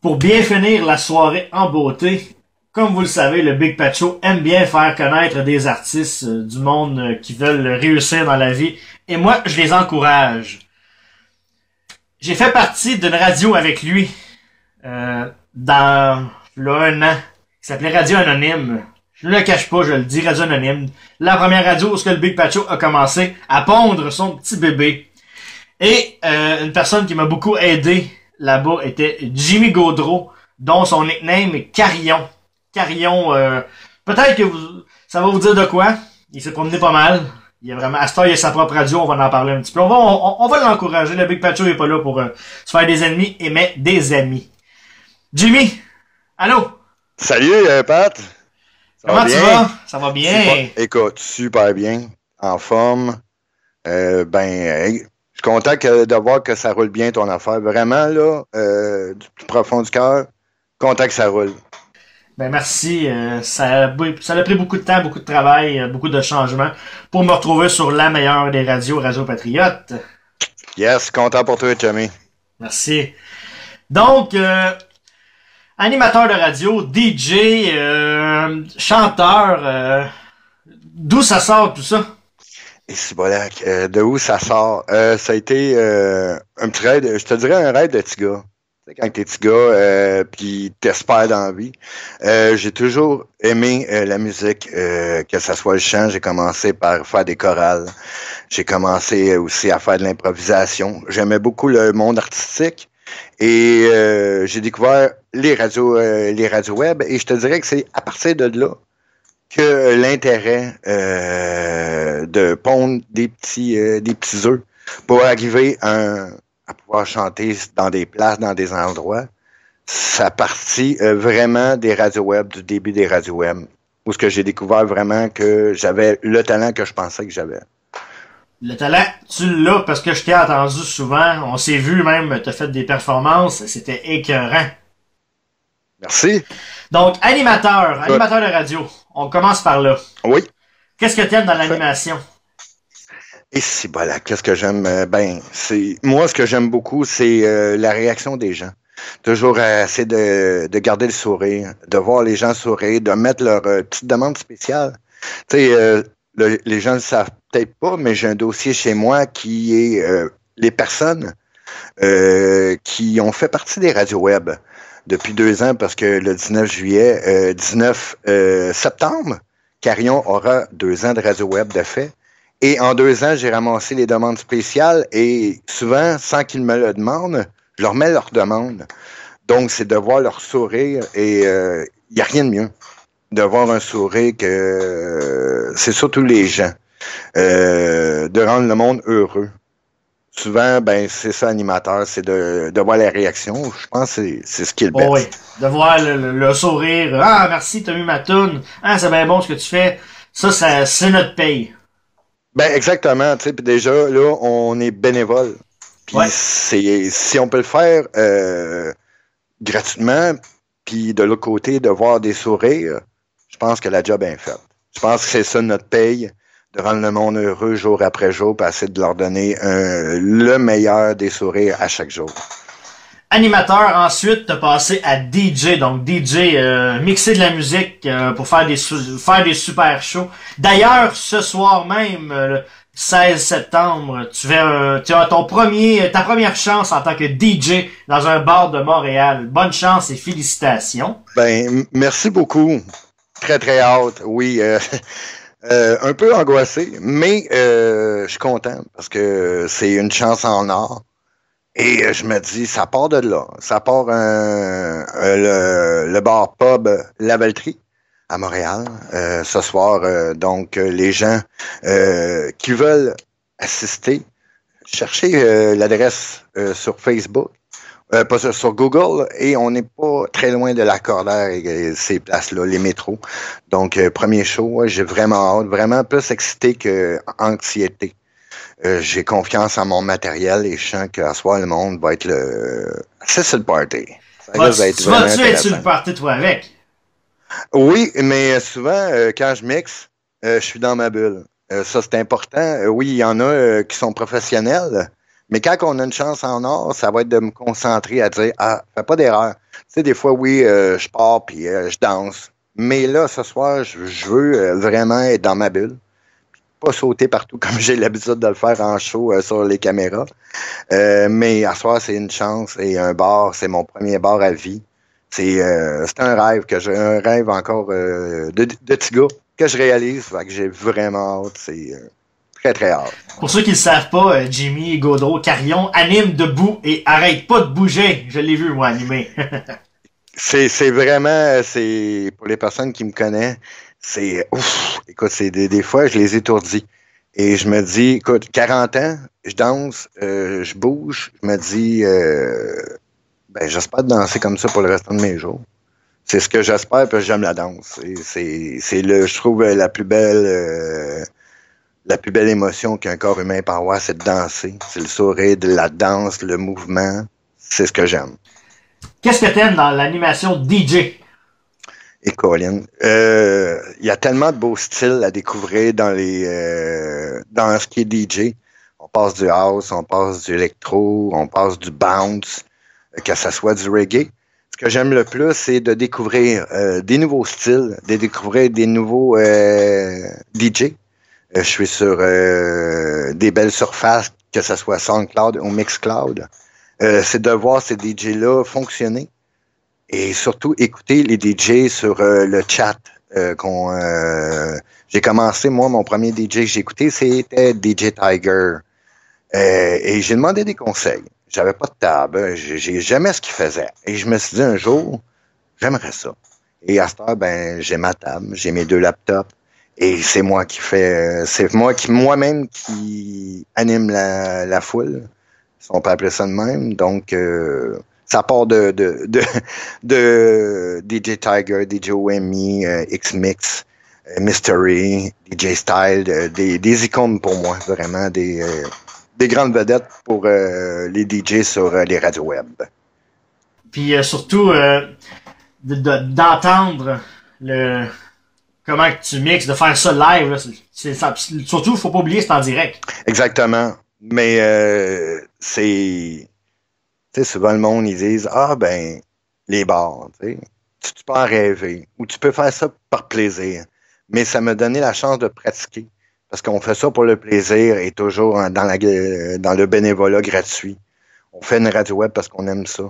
Pour bien finir la soirée en beauté, comme vous le savez, le Big Pacho aime bien faire connaître des artistes du monde qui veulent réussir dans la vie. Et moi, je les encourage. J'ai fait partie d'une radio avec lui dans là, un an, qui s'appelait Radio Anonyme. Je ne le cache pas, je le dis, Radio Anonyme. La première radio où le Big Pacho a commencé à pondre son petit bébé. Et une personne qui m'a beaucoup aidé là-bas était Jimmy Gaudreau, dont son nickname est Carillon. Carillon, peut-être que ça va vous dire de quoi. Il s'est promené pas mal. Il a vraiment, à ce temps, il a sa propre radio, on va en parler un petit peu. On va l'encourager. Le Big Pacho est pas là pour se faire des ennemis, mais des amis. Jimmy, allô? Salut, Pat. Comment tu vas? Ça va bien? Écoute, super bien. En forme. Je suis content de voir que ça roule bien ton affaire. Vraiment, là, du plus profond du cœur, content que ça roule. Ben merci. Ça a pris beaucoup de temps, beaucoup de travail, beaucoup de changements pour me retrouver sur la meilleure des radios, Radio Patriote. Yes, content pour toi, Tommy. Merci. Donc, animateur de radio, DJ, chanteur, d'où ça sort tout ça? Et c'est bolac. De où ça sort? Ça a été un petit rêve, je te dirais un rêve de petit gars. Tu sais, quand t'es petit gars, puis t'espères dans la vie. J'ai toujours aimé la musique, que ça soit le chant. J'ai commencé par faire des chorales. J'ai commencé aussi à faire de l'improvisation. J'aimais beaucoup le monde artistique. Et j'ai découvert les radios web. Et je te dirais que c'est à partir de là que l'intérêt de pondre des petits œufs pour arriver à pouvoir chanter dans des places, dans des endroits, ça partit vraiment des radios web, du début des radios web, où ce que j'ai découvert vraiment que j'avais le talent que je pensais que j'avais. Le talent, tu l'as parce que je t'ai entendu souvent. On s'est vu même, t'as fait des performances, c'était écœurant. Merci. Donc, animateur de radio. On commence par là. Oui. Qu'est-ce que t'aimes dans l'animation? Et c'est voilà, qu'est-ce que j'aime? Moi, ce que j'aime beaucoup, c'est la réaction des gens. Toujours essayer de garder le sourire, de voir les gens sourire, de mettre leur petite demande spéciale. Tu sais, les gens ne le savent peut-être pas, mais j'ai un dossier chez moi qui est les personnes qui ont fait partie des radios web depuis 2 ans, parce que le 19 septembre, Carillon aura 2 ans de radio web de fait. Et en 2 ans, j'ai ramassé les demandes spéciales et souvent, sans qu'ils me le demandent, je leur mets leur demande. Donc, c'est de voir leur sourire et il n'y a rien de mieux. De voir un sourire que c'est surtout les gens. De rendre le monde heureux. Souvent, c'est ça, animateur, c'est de voir les réactions. Je pense que c'est ce qui est le best. Oui, de voir le sourire. Ah, merci, t'as mis ma toune. Ah, c'est bien bon ce que tu fais. Ça c'est notre paye. Exactement, tu sais, puis déjà, là, on est bénévole. Puis si on peut le faire gratuitement, puis de l'autre côté, de voir des sourires, je pense que la job est faite. Je pense que c'est ça notre paye, de rendre le monde heureux jour après jour, puis essayer de leur donner le meilleur des sourires à chaque jour. Animateur, ensuite, t'as passé à DJ, donc DJ, mixer de la musique pour faire des super shows. D'ailleurs, ce soir même, le 16 septembre, tu as ta première chance en tant que DJ dans un bar de Montréal. Bonne chance et félicitations. Merci beaucoup. Très, très hâte, oui. Un peu angoissé, mais je suis content parce que c'est une chance en or. Et je me dis, ça part de là. Ça part le bar pub La Valtrie à Montréal ce soir. Donc, les gens qui veulent assister, cherchez l'adresse sur Facebook, pas sur Google, et on n'est pas très loin de l'accordaire et ces places-là, les métros. Donc, premier show, j'ai vraiment hâte, vraiment plus excité que anxiété. J'ai confiance en mon matériel et je sens qu'à soir, le monde va être c'est sur le party. Tu vas-tu être sur le party, toi, avec? Oui, mais souvent, quand je mixe, je suis dans ma bulle. Ça, c'est important. Oui, il y en a qui sont professionnels, mais quand on a une chance en or, ça va être de me concentrer à dire, fais pas d'erreur. sais, des fois, oui, je pars puis je danse. Mais là, ce soir, je veux vraiment être dans ma bulle. Pas sauter partout comme j'ai l'habitude de le faire en show sur les caméras. Mais à soir, c'est une chance et un bar, c'est mon premier bar à vie. C'est un rêve que j'ai, un rêve encore de petit gars que je réalise. Fait que j'ai vraiment hâte. C'est très, très hâte. Pour ceux qui ne le savent pas, Jimmy Gaudreau Carillon anime debout et arrête pas de bouger. Je l'ai vu, moi, animer. c'est vraiment, c'est pour les personnes qui me connaissent, c'est ouf. Écoute, c'est des fois, je les étourdis. Et je me dis, écoute, 40 ans, je danse, je bouge, je me dis, ben, j'espère danser comme ça pour le restant de mes jours. C'est ce que j'espère, parce que j'aime la danse. Je trouve la plus belle émotion qu'un corps humain peut avoir, c'est de danser. C'est le sourire, de la danse, le mouvement. C'est ce que j'aime. Qu'est-ce que t'aimes dans l'animation DJ? Et Colin, il y a tellement de beaux styles à découvrir dans ce qui est DJ. On passe du house, on passe du électro, on passe du bounce, que ça soit du reggae. Ce que j'aime le plus, c'est de découvrir des nouveaux styles, de découvrir des nouveaux DJ. Je suis sur des belles surfaces, que ce soit SoundCloud ou Mixcloud. C'est de voir ces DJ-là fonctionner. Et surtout, écouter les DJ sur le chat. J'ai commencé, moi, mon premier DJ que j'ai écouté, c'était DJ Tiger. Et j'ai demandé des conseils. J'avais pas de table. J'ai jamais ce qu'il faisait. Et je me suis dit un jour, j'aimerais ça. Et à cette heure, ben, j'ai ma table, j'ai mes 2 laptops. Et c'est moi qui fais, c'est moi-même qui anime la foule. Si on peut appeler ça de même. Donc, ça part de DJ Tiger, DJ OMI, X-Mix, Mystery, DJ Style, des icônes pour moi, vraiment, des grandes vedettes pour les DJ sur les radios web. Puis surtout, d'entendre comment tu mixes, de faire ça live, là, surtout, faut pas oublier, c'est en direct. Exactement. Mais c'est... Tu sais, souvent le monde, ils disent « Ah, ben, les bars, tu sais, tu peux en rêver. Ou tu peux faire ça par plaisir. » Mais ça m'a donné la chance de pratiquer. Parce qu'on fait ça pour le plaisir et toujours dans le bénévolat gratuit. On fait une radio web parce qu'on aime ça.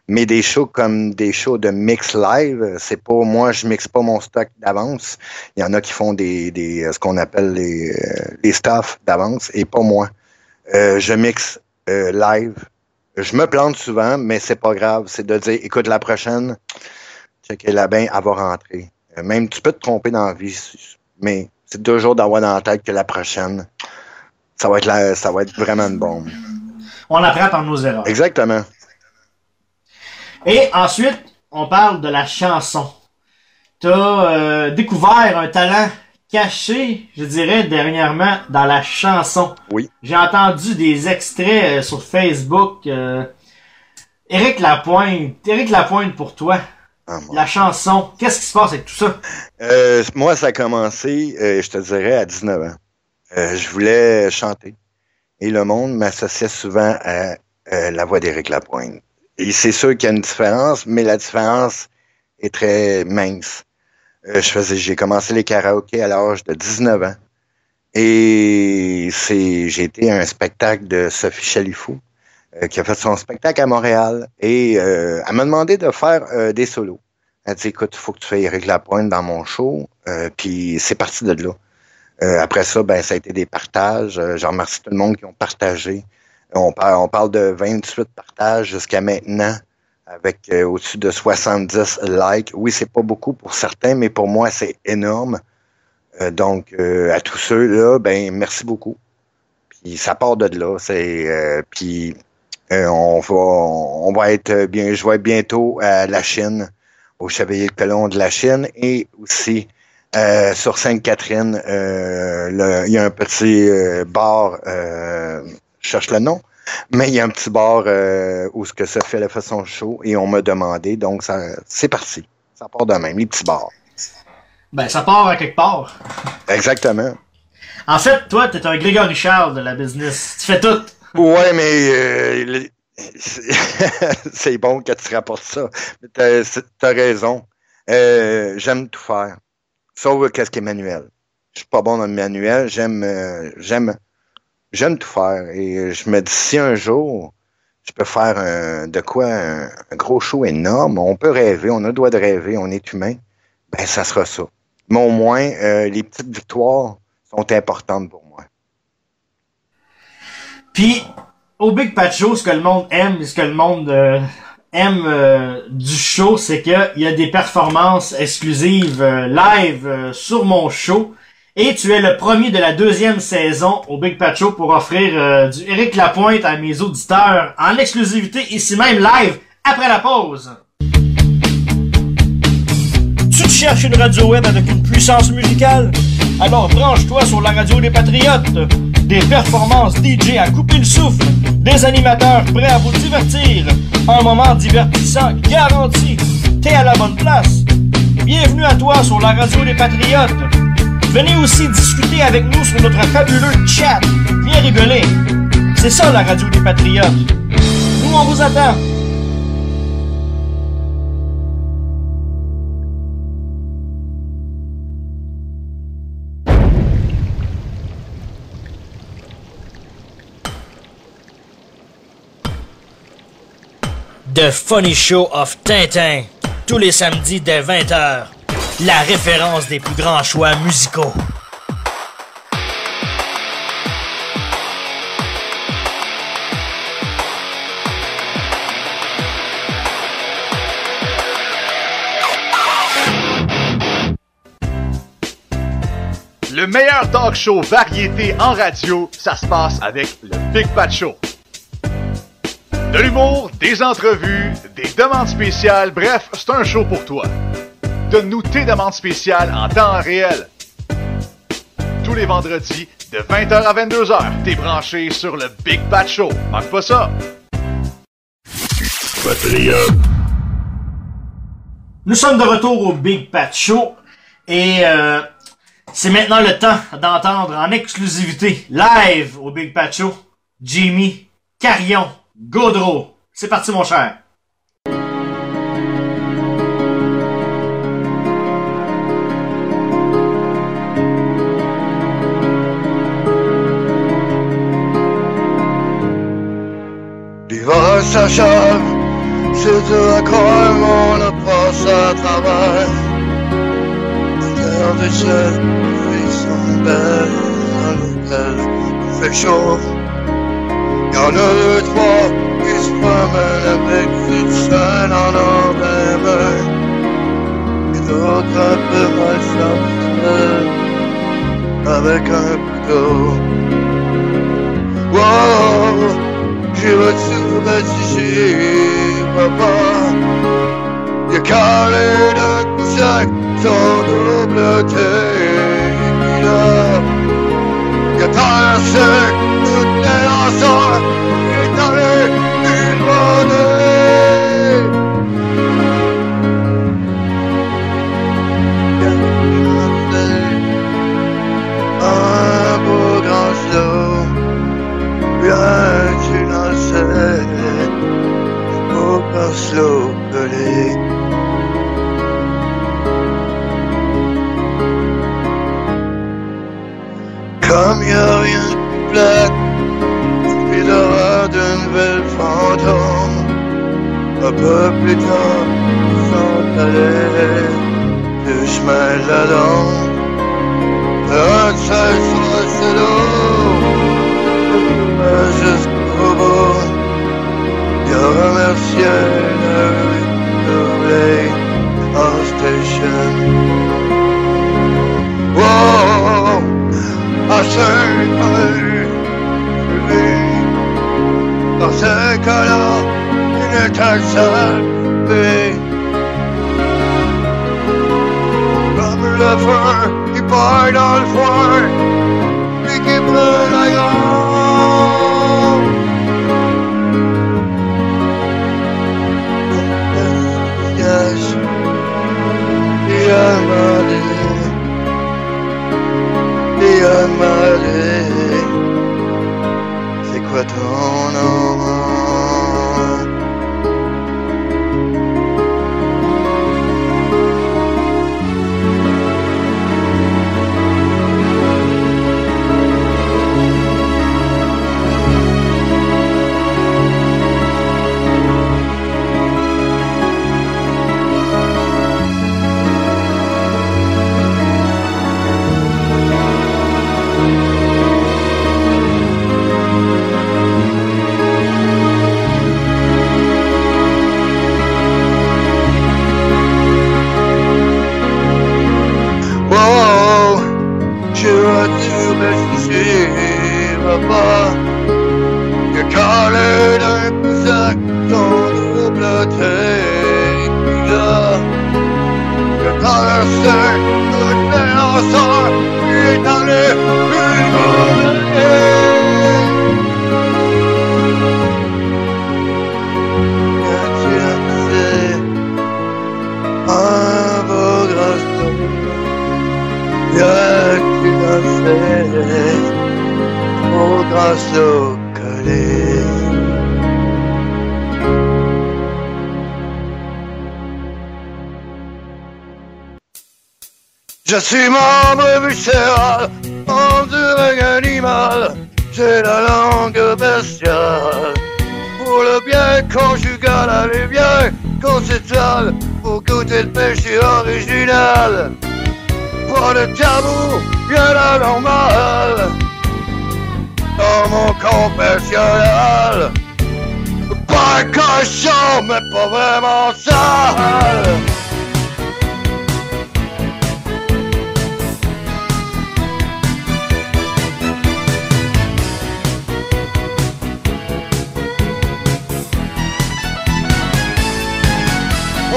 Mais des shows comme des shows de mix live, c'est pas moi, je mixe pas mon stock d'avance. Il y en a qui font ce qu'on appelle les staffs d'avance et pas moi. Je mixe live. Je me plante souvent, mais c'est pas grave. C'est de dire, écoute, la prochaine, check-la bien, elle va rentrer. Même, tu peux te tromper dans la vie, mais c'est toujours d'avoir dans la tête que la prochaine, ça va être vraiment une bombe. On apprend par nos erreurs. Exactement. Et ensuite, on parle de la chanson. T'as découvert un talent caché, je dirais, dernièrement, dans la chanson. Oui. J'ai entendu des extraits sur Facebook. Éric Lapointe pour toi. La chanson. Qu'est-ce qui se passe avec tout ça? Moi, ça a commencé, je te dirais, à 19 ans. Je voulais chanter. Et le monde m'associait souvent à la voix d'Éric Lapointe. Et c'est sûr qu'il y a une différence, mais la différence est très mince. J'ai commencé les karaokés à l'âge de 19 ans. Et j'ai été à un spectacle de Sophie Chalifou, qui a fait son spectacle à Montréal. Et elle m'a demandé de faire des solos. Elle dit, écoute, il faut que tu fasses Éric Lapointe dans mon show. Puis c'est parti de là. Après ça, ben ça a été des partages. Je remercie tout le monde qui ont partagé. On parle de 28 partages jusqu'à maintenant, avec au-dessus de 70 likes. Oui, c'est pas beaucoup pour certains, mais pour moi, c'est énorme. Donc, à tous ceux-là, ben merci beaucoup. Puis ça part de là. Puis on va être bien. Je vais être bientôt à la Chine, au Chevalier Colomb de la Chine, et aussi sur Sainte-Catherine, il y a un petit bar. Je cherche le nom, mais il y a un petit bar où ce que ça fait la façon show et on m'a demandé, donc c'est parti. Ça part de même, les petits bars. Ben, ça part à quelque part. Exactement. En fait, toi, t'es un Grégory Charles de la business. Tu fais tout. Ouais, mais c'est bon que tu rapportes ça. T'as raison. J'aime tout faire. Sauf qu'est-ce qui est manuel. Je suis pas bon dans le manuel. J'aime tout faire. Et je me dis, si un jour, je peux faire un gros show énorme, on peut rêver, on a le droit de rêver, on est humain, ben ça sera ça. Mais au moins, les petites victoires sont importantes pour moi. Puis, au Big Pat Show, ce que le monde aime, ce que le monde aime du show, c'est qu'il y a des performances exclusives live sur mon show. Et tu es le premier de la 2e saison au Big Pat Show pour offrir du Éric Lapointe à mes auditeurs en exclusivité, ici même live, après la pause. Tu te cherches une radio web avec une puissance musicale? Alors branche-toi sur la radio des Patriotes. Des performances DJ à couper le souffle. Des animateurs prêts à vous divertir. Un moment divertissant garanti. T'es à la bonne place. Bienvenue à toi sur la radio des Patriotes. Venez aussi discuter avec nous sur notre fabuleux chat. Viens rigoler. C'est ça la radio des Patriotes. Nous, on vous attend. The Funny Show of Tintin, tous les samedis dès 20h. La référence des plus grands choix musicaux. Le meilleur talk show variété en radio, ça se passe avec le Big Pat Show. De l'humour, des entrevues, des demandes spéciales, bref, c'est un show pour toi. Donne-nous tes demandes spéciales en temps réel. Tous les vendredis, de 20h à 22h, t'es branché sur le Big Pat Show. Manque pas ça. Patriote. Nous sommes de retour au Big Pat Show et c'est maintenant le temps d'entendre en exclusivité, live au Big Pat Show, Jimmy Carion Gaudreau. C'est parti, mon cher. L'hiver s'achève, c'est dur à croire, on a passé à travers. La terre des ciels, les filles sont belles, dans l'hôtel, il fait chaud. Y'en a 2, 3 qui se promènent avec une chaîne en or des mains. Et d'autres un peu malchanceux, avec un couteau. Wow, j'irai-tu bâtir, papa? Y'a calé de cousin, son double tequila. Y'a terre sec, toutes les lanceurs, et dans les une monnaie. Y'a un beau grand slow, bien tu n'en sais, un beau grand slow pelé. Comme y'a rien de plate, puis l'horreur d'une ville fantôme. Un peu plus tard, ils sont allés du chemin de la longue. Un seul sur le jusqu'au bout. Il a remercié le en station. Wow! I say, dans ce cas-là, une étincelle brille. Comme le feu qui part dans le foin, puis qui brûle la gorge. Yes, il a mal. C'est quoi ton nom? passé, toute l'ensemble, puis dans les un beau grand bien qu'il a fait au grand au collé. Je suis membre viscéral, membre d'un animal, j'ai la langue bestiale. Pour le bien conjugal, allez bien conceptuel, pour goûter le péché original. Pas de tabou, bien la normale, dans mon confessionnal. Pas cochon, mais pas vraiment sale.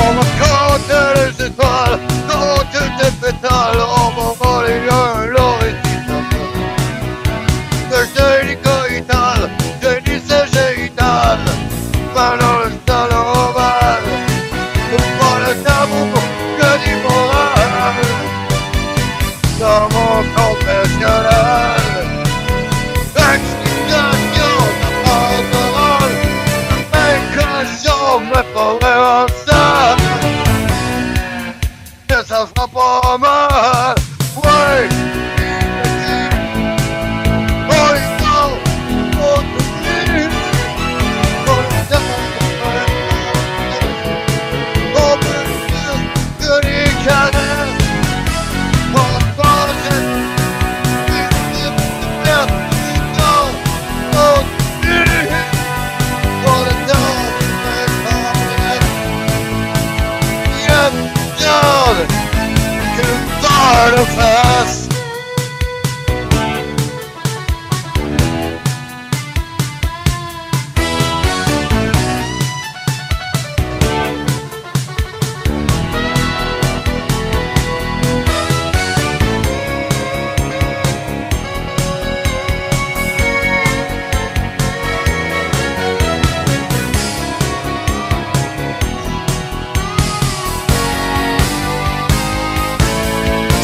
On me compte les étoiles, dans toutes les pétales, on m'envoie les liens, l'original. Le génie coïtal, génie c'est génital, maintenant le salon ovale, pas le tabou, que du moral, dans mon confessionnal. Explication de parole, incognation, mais pas vraiment ça. Que ça fera pas mal, ouais. Oh, il faut, oh, tu oh, que les cadettes, oh, pensez, of us.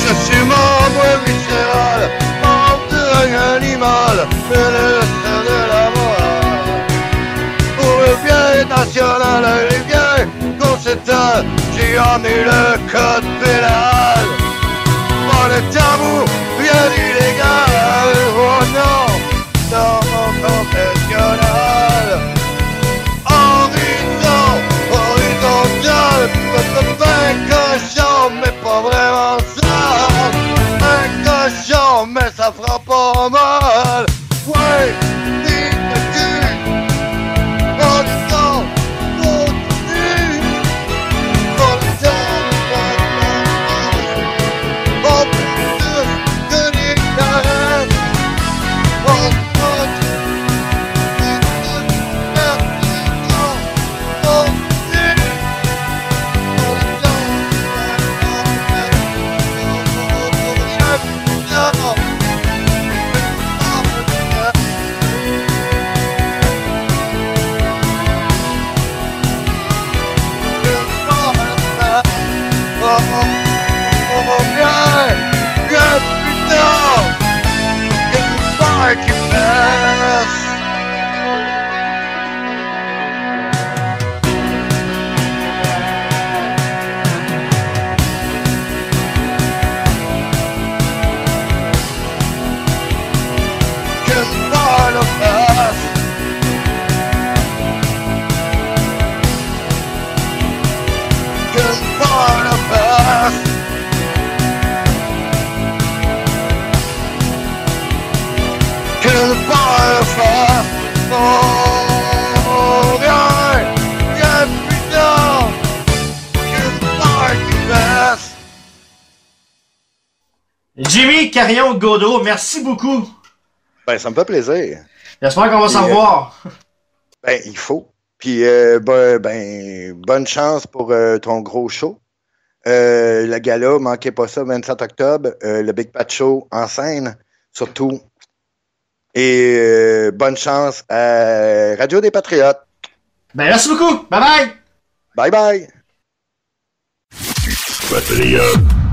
Je suis membre viscéral, membre d'un animal, mais le sein de la morale. Pour le bien national et le bien conceptuel, j'ai amené le code pénal. Pas de tabou, rien d'illégal, oh non, dans mon confessionnal. Horizontal, pas cochon, mais pas vraiment ça. Un cochon, mais ça fera pas mal. Ouais, vite le cul, on est dans continue. On est dans on peut tous tenir caresse. On Jimmy Carillon-Gaudreau, merci beaucoup. Ben, ça me fait plaisir. J'espère qu'on va s'en revoir. Ben, il faut. Puis, bonne chance pour ton gros show. le gala, manquez pas ça, 27 octobre, le Big Pat Show en scène, surtout. Et bonne chance à Radio des Patriotes. Ben, merci beaucoup. Bye bye. Bye bye. Patriote.